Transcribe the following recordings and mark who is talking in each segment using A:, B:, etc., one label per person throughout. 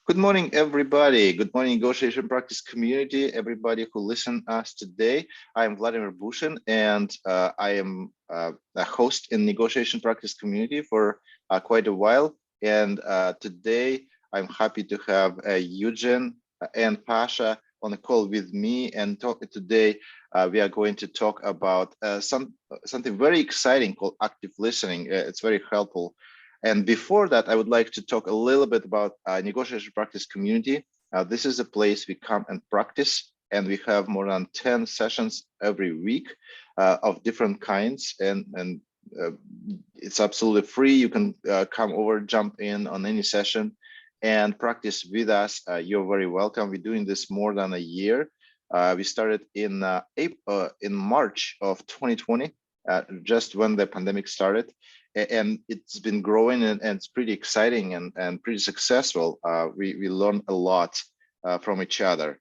A: Good morning, everybody. Good morning, negotiation practice community, everybody who listen us today. I'm Vladimir Bushin, and I am a host in negotiation practice community for quite a while. And today, I'm happy to have Eugene and Pasha on the call with me. And today, we are going to talk about something very exciting called active listening. It's very helpful. And before that, I would like to talk a little bit about negotiation practice community. This is a place we come and practice, and we have more than 10 sessions every week of different kinds, and it's absolutely free. You can come over, jump in on any session and practice with us. You're very welcome. We're doing this more than a year. We started in March of 2020, just when the pandemic started. And it's been growing and it's pretty exciting and pretty successful. We learn a lot from each other.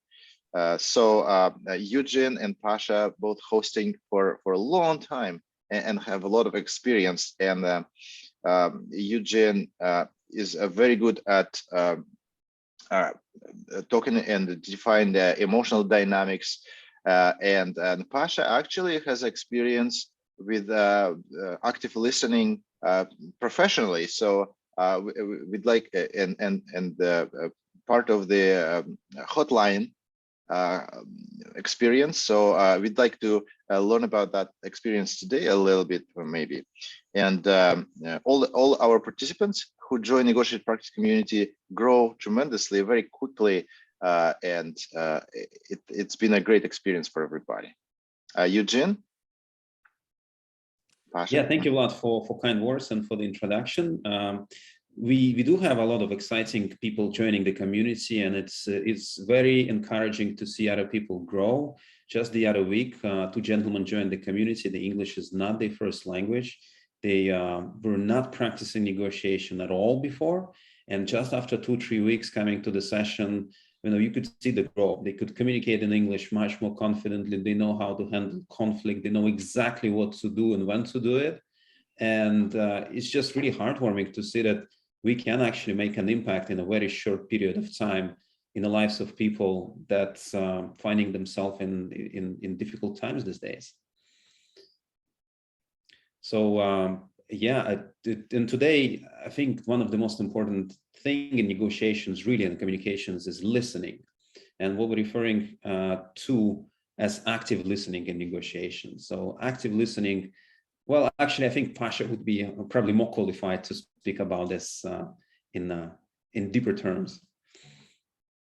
A: So Eugene and Pasha both hosting for a long time and have a lot of experience. And Eugene is very good at talking and define the emotional dynamics. And Pasha actually has experience with active listening professionally. So we'd like and part of the hotline experience. So we'd like to learn about that experience today a little bit, maybe. And all our participants who join negotiate practice community grow tremendously, very quickly, and it's been a great experience for everybody. Eugene? Pasha?
B: Yeah, thank you, Vlad, for kind words and for the introduction. We do have a lot of exciting people joining the community, and it's very encouraging to see other people grow. Just the other week, two gentlemen joined the community. The English is not their first language. They were not practicing negotiation at all before, and just after 2-3 weeks coming to the session, you could see the growth. They could communicate in English much more confidently. They know how to handle conflict. They know exactly what to do and when to do it. And it's just really heartwarming to see that we can actually make an impact in a very short period of time in the lives of people that's finding themselves in difficult times these days. So and today, I think one of the most important thing in negotiations, really, in communications, is listening. And what we're referring to as active listening in negotiations. So active listening, well, actually, I think Pasha would be probably more qualified to speak about this in deeper terms.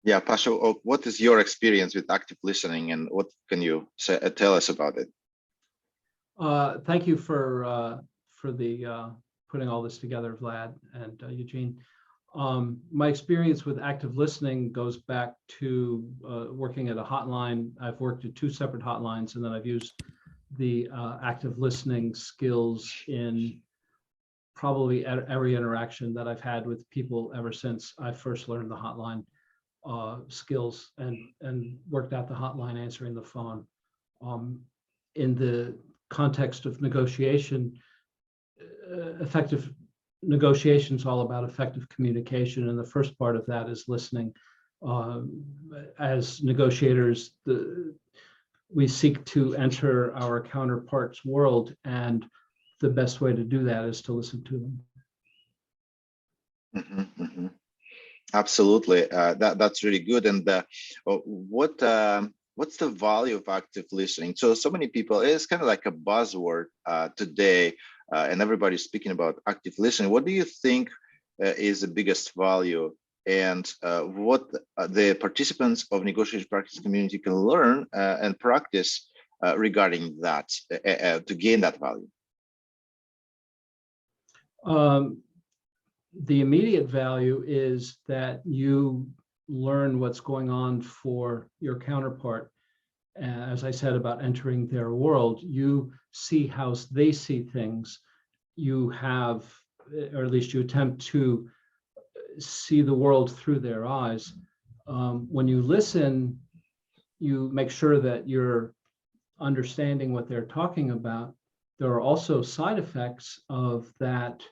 A: Yeah, Pasha, what is your experience with active listening, and what can you tell us about it?
C: Thank you for the putting all this together, Vlad and Eugene. My experience with active listening goes back to working at a hotline. I've worked at 2 separate hotlines, and then I've used the active listening skills in probably every interaction that I've had with people ever since I first learned the hotline skills and worked at the hotline answering the phone. In the context of negotiation, effective negotiation is all about effective communication, and the first part of that is listening. As negotiators, we seek to enter our counterpart's world, and the best way to do that is to listen to them.
A: Mm-hmm, mm-hmm. Absolutely, that's really good. And what's the value of active listening? So many people, it's kind of like a buzzword today, and everybody's speaking about active listening. What do you think is the biggest value, and what the participants of negotiation practice community can learn and practice regarding that to gain that value?
C: The immediate value is that you learn what's going on for your counterpart. As I said about entering their world, you see how they see things. You have, or at least you attempt to see the world through their eyes. When you listen, you make sure that you're understanding what they're talking about. There are also side effects of that,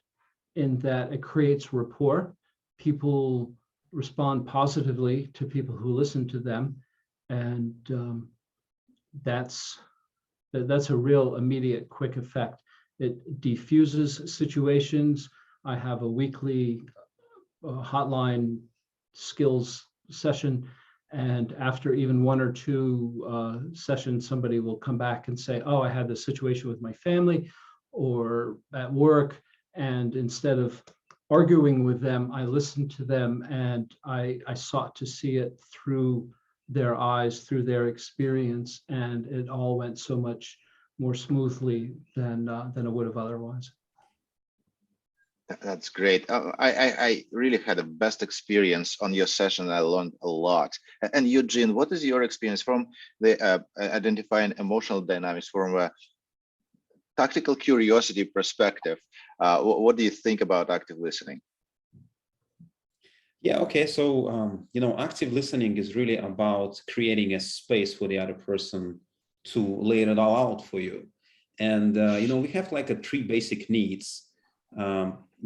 C: in that it creates rapport. People respond positively to people who listen to them. And that's a real immediate, quick effect. It diffuses situations. I have a weekly hotline skills session, and after even one or two sessions, somebody will come back and say, oh, I had this situation with my family or at work, and instead of arguing with them, I listened to them, and I sought to see it through their eyes, through their experience, and it all went so much more smoothly than it would have otherwise.
A: That's great. I really had the best experience on your session. I learned a lot. And Eugene, what is your experience from the identifying emotional dynamics from a tactical curiosity perspective? What do you think about active listening?
B: Yeah, okay. So, active listening is really about creating a space for the other person to lay it all out for you. And, we have like three basic needs: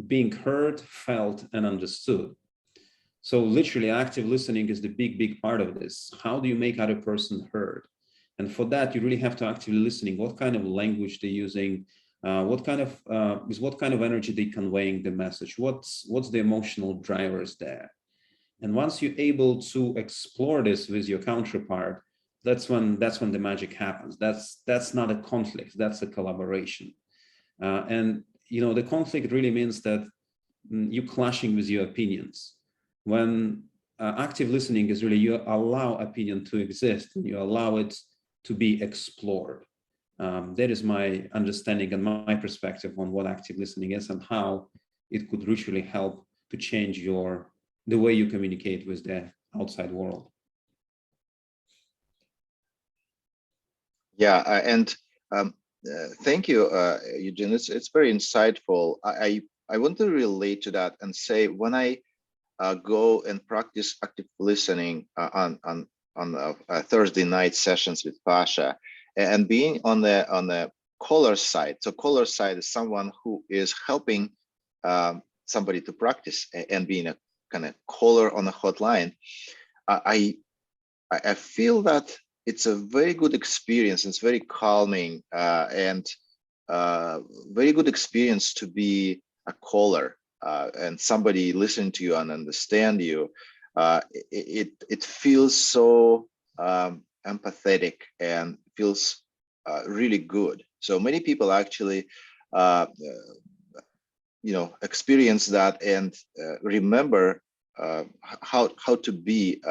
B: being heard, felt, and understood. So literally active listening is the big part of this. How do you make other person heard? And for that, you really have to actively listening. What kind of language they're using? What kind of energy they conveying the message? What's the emotional drivers there? And once you're able to explore this with your counterpart, that's when the magic happens. That's not a conflict. That's a collaboration. And the conflict really means that you're clashing with your opinions. When active listening is really you allow opinion to exist and you allow it to be explored. That is my understanding and my perspective on what active listening is and how it could literally help to change the way you communicate with the outside world.
A: Yeah, and thank you, Eugene. It's very insightful. I want to relate to that and say when I go and practice active listening on Thursday night sessions with Pasha, and being on the caller side. So caller side is someone who is helping somebody to practice and being a kind of caller on a hotline. I feel that it's a very good experience. It's very calming and very good experience to be a caller and somebody listening to you and understand you. It feels so empathetic and feels really good. So many people actually experience that and remember how to be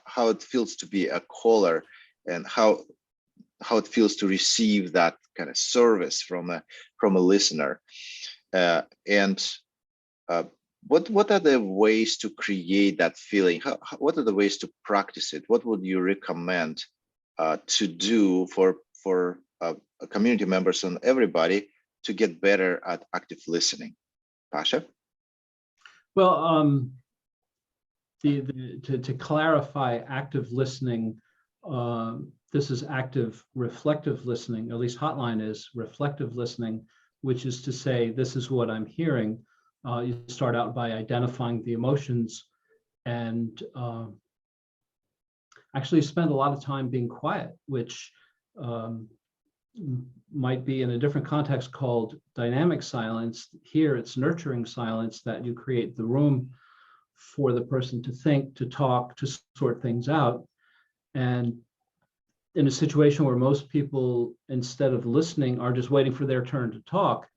A: how it feels to be a caller and how it feels to receive that kind of service from a listener. What are the ways to create that feeling? What are the ways to practice it? What would you recommend to do for community members and everybody to get better at active listening? Pasha?
C: Well, to clarify active listening, this is active reflective listening, at least hotline is reflective listening, which is to say, this is what I'm hearing. You start out by identifying the emotions and actually spend a lot of time being quiet, which might be in a different context called dynamic silence. Here it's nurturing silence, that you create the room for the person to think, to talk, to sort things out. And in a situation where most people, instead of listening, are just waiting for their turn to talk,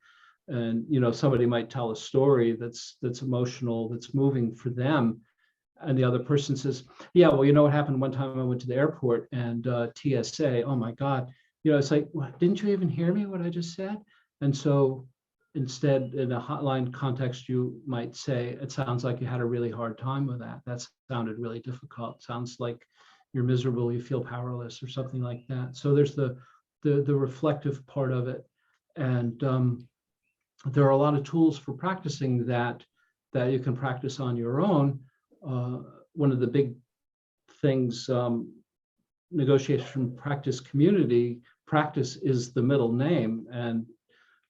C: and somebody might tell a story that's emotional, that's moving for them, and the other person says, yeah, well, what happened one time I went to the airport and TSA, oh my God, it's like, what, didn't you even hear me what I just said? And so instead, in a hotline context, you might say, it sounds like you had a really hard time with that. That sounded really difficult. Sounds like you're miserable, you feel powerless, or something like that. So there's the reflective part of it. And there are a lot of tools for practicing that you can practice on your own. One of the big things, negotiation practice community, practice is the middle name. And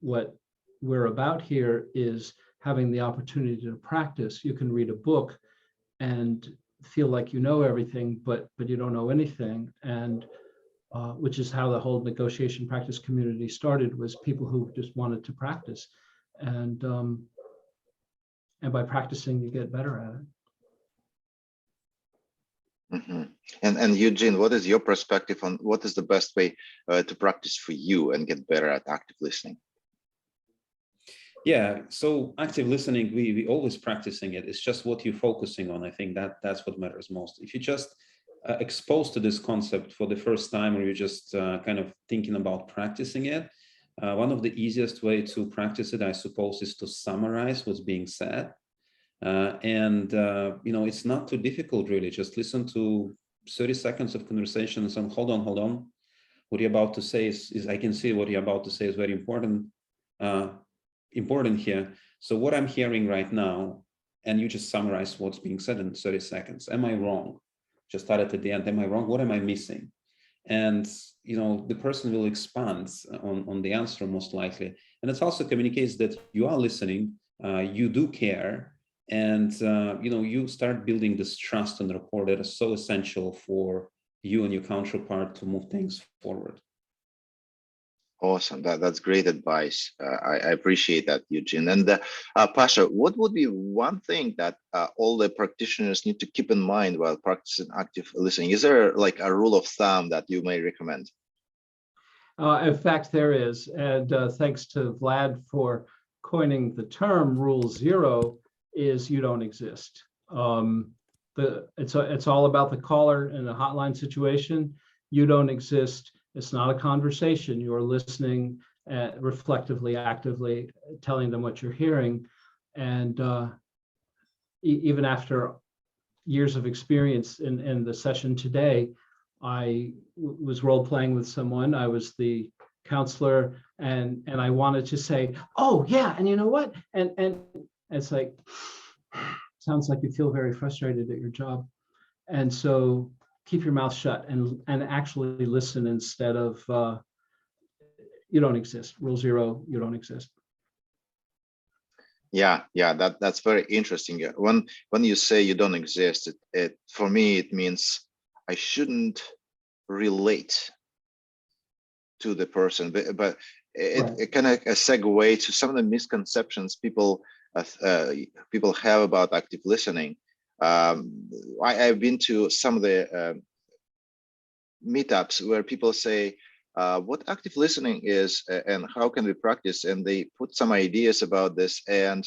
C: what we're about here is having the opportunity to practice. You can read a book and feel like you know everything, but you don't know anything. And which is how the whole negotiation practice community started, was people who just wanted to practice. And by practicing, you get better at it.
A: Mm-hmm. And Eugene, what is your perspective on what is the best way to practice for you and get better at active listening?
B: Yeah, so active listening, we always practicing it. It's just what you're focusing on. I think that's what matters most. If you just exposed to this concept for the first time, or you're just kind of thinking about practicing it, one of the easiest way to practice it, I suppose, is to summarize what's being said. It's not too difficult, really. Just listen to 30 seconds of conversation and say, hold on. What you're about to say is I can see what you're about to say is very important here. So what I'm hearing right now, and you just summarize what's being said in 30 seconds. Am I wrong? Just start at the end. Am I wrong? What am I missing? And the person will expand on the answer most likely. And it also communicates that you are listening, you do care, and you start building this trust and rapport that is so essential for you and your counterpart to move things forward.
A: Awesome. That's great advice. I appreciate that, Eugene. And Pasha, what would be one thing that all the practitioners need to keep in mind while practicing active listening? Is there like a rule of thumb that you may recommend?
C: In fact, there is. And thanks to Vlad for coining the term rule 0, is you don't exist. It's all about the caller in a hotline situation. You don't exist. It's not a conversation. You're listening reflectively, actively, telling them what you're hearing. And even after years of experience in the session today, I was role playing with someone. I was the counselor, and I wanted to say, oh yeah, and you know what? And it's like, sounds like you feel very frustrated at your job. And so keep your mouth shut and actually listen instead of you don't exist. Rule 0, you don't exist.
A: Yeah, that's very interesting. When you say you don't exist, it for me it means I shouldn't relate to the person, but it kind of a segue to some of the misconceptions people have about active listening. I've been to some of the meetups where people say what active listening is and how can we practice, and they put some ideas about this, and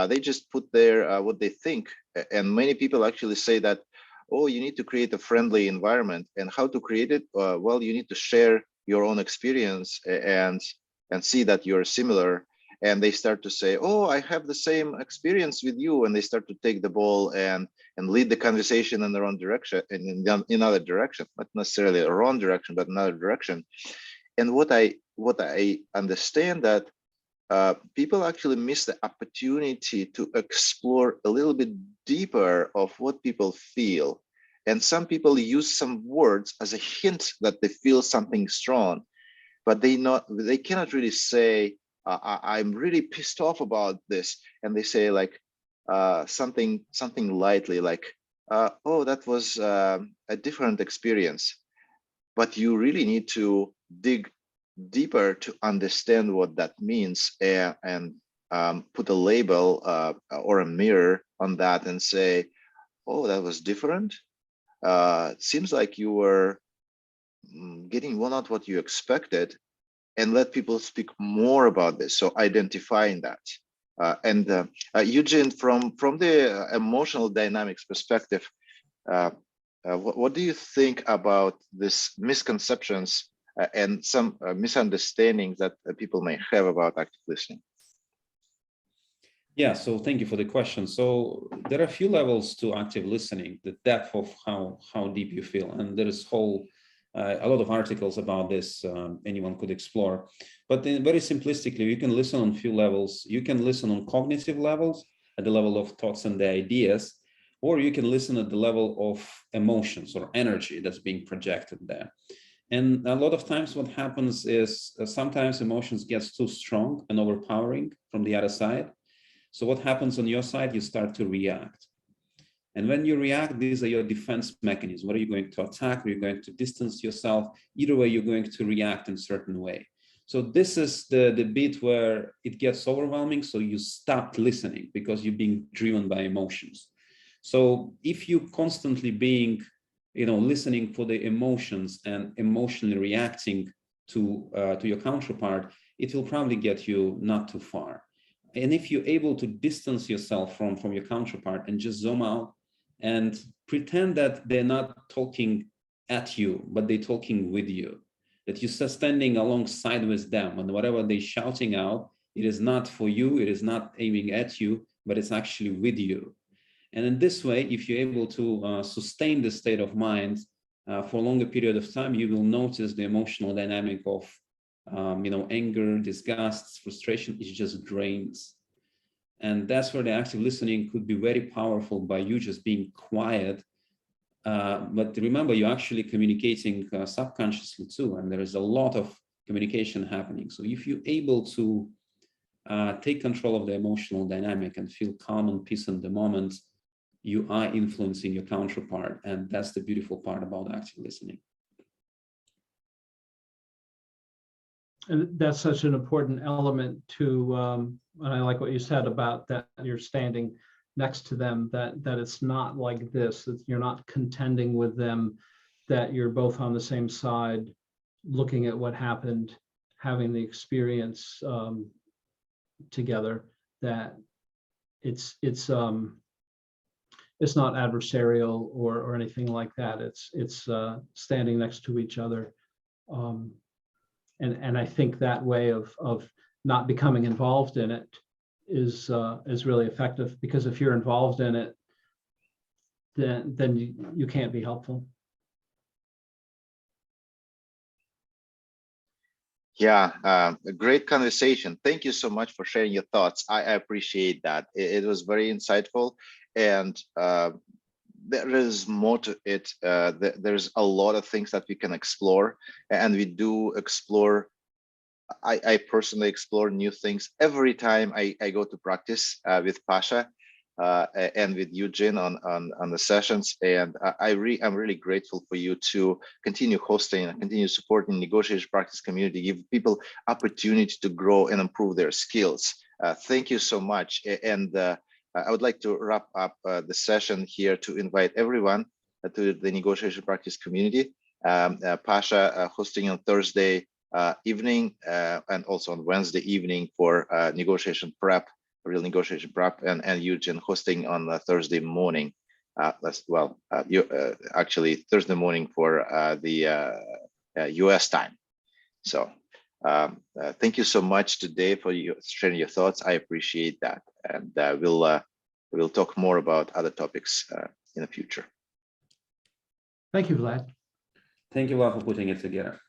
A: they just put there what they think, and many people actually say that, oh, you need to create a friendly environment, and how to create it? Well, you need to share your own experience and see that you're similar. And they start to say, oh, I have the same experience with you, and they start to take the ball and lead the conversation in the wrong direction, in another direction, not necessarily a wrong direction, but another direction. And what I understand that people actually miss the opportunity to explore a little bit deeper of what people feel. And some people use some words as a hint that they feel something strong, but they cannot really say, I'm really pissed off about this. And they say like something lightly like, oh, that was a different experience. But you really need to dig deeper to understand what that means, and put a label or a mirror on that and say, oh, that was different. It seems like you were getting not what you expected, and let people speak more about this. So identifying that. Eugene, from the emotional dynamics perspective, what do you think about this misconceptions and some misunderstandings that people may have about active listening?
B: Yeah, so thank you for the question. So there are a few levels to active listening, the depth of how deep you feel, and there is a lot of articles about this anyone could explore. But very simplistically, you can listen on a few levels. You can listen on cognitive levels, at the level of thoughts and the ideas, or you can listen at the level of emotions or energy that's being projected there. And a lot of times what happens is sometimes emotions gets too strong and overpowering from the other side. So what happens on your side? You start to react. And when you react, these are your defense mechanisms. What are you going to attack? Are you going to distance yourself? Either way, you're going to react in a certain way. So this is the bit where it gets overwhelming. So you stop listening because you're being driven by emotions. So if you constantly being, listening for the emotions and emotionally reacting to your counterpart, it will probably get you not too far. And if you're able to distance yourself from your counterpart and just zoom out and pretend that they're not talking at you, but they're talking with you, that you're standing alongside with them, and whatever they're shouting out, it is not for you, it is not aiming at you, but it's actually with you. And in this way, if you're able to sustain this state of mind for a longer period of time, you will notice the emotional dynamic of anger, disgust, frustration, it just drains. And that's where the active listening could be very powerful by you just being quiet. But remember, you're actually communicating subconsciously too, and there is a lot of communication happening. So if you're able to take control of the emotional dynamic and feel calm and peace in the moment, you are influencing your counterpart. And that's the beautiful part about active listening.
C: And that's such an important element to, and I like what you said about that you're standing next to them, that it's not like this, that you're not contending with them, that you're both on the same side, looking at what happened, having the experience together, that it's not adversarial or anything like that. It's standing next to each other. And I think that way of not becoming involved in it is really effective, because if you're involved in it, then you can't be helpful.
A: Yeah, a great conversation. Thank you so much for sharing your thoughts. I appreciate that. It was very insightful, and there is more to it. There's a lot of things that we can explore, and we do explore. I personally explore new things every time I go to practice with Pasha and with Eugene on the sessions. And I'm really grateful for you to continue hosting and continue supporting negotiation practice community, give people opportunity to grow and improve their skills. Thank you so much. And I would like to wrap up the session here to invite everyone to the negotiation practice community. Pasha hosting on Thursday evening and also on Wednesday evening for negotiation prep, real negotiation prep, and Eugene hosting on Thursday morning. Actually Thursday morning for the US time. So thank you so much today for you sharing your thoughts. I appreciate that, and we'll talk more about other topics in the future.
C: Thank you, Vlad.
B: Thank you, Vlad, for putting it together.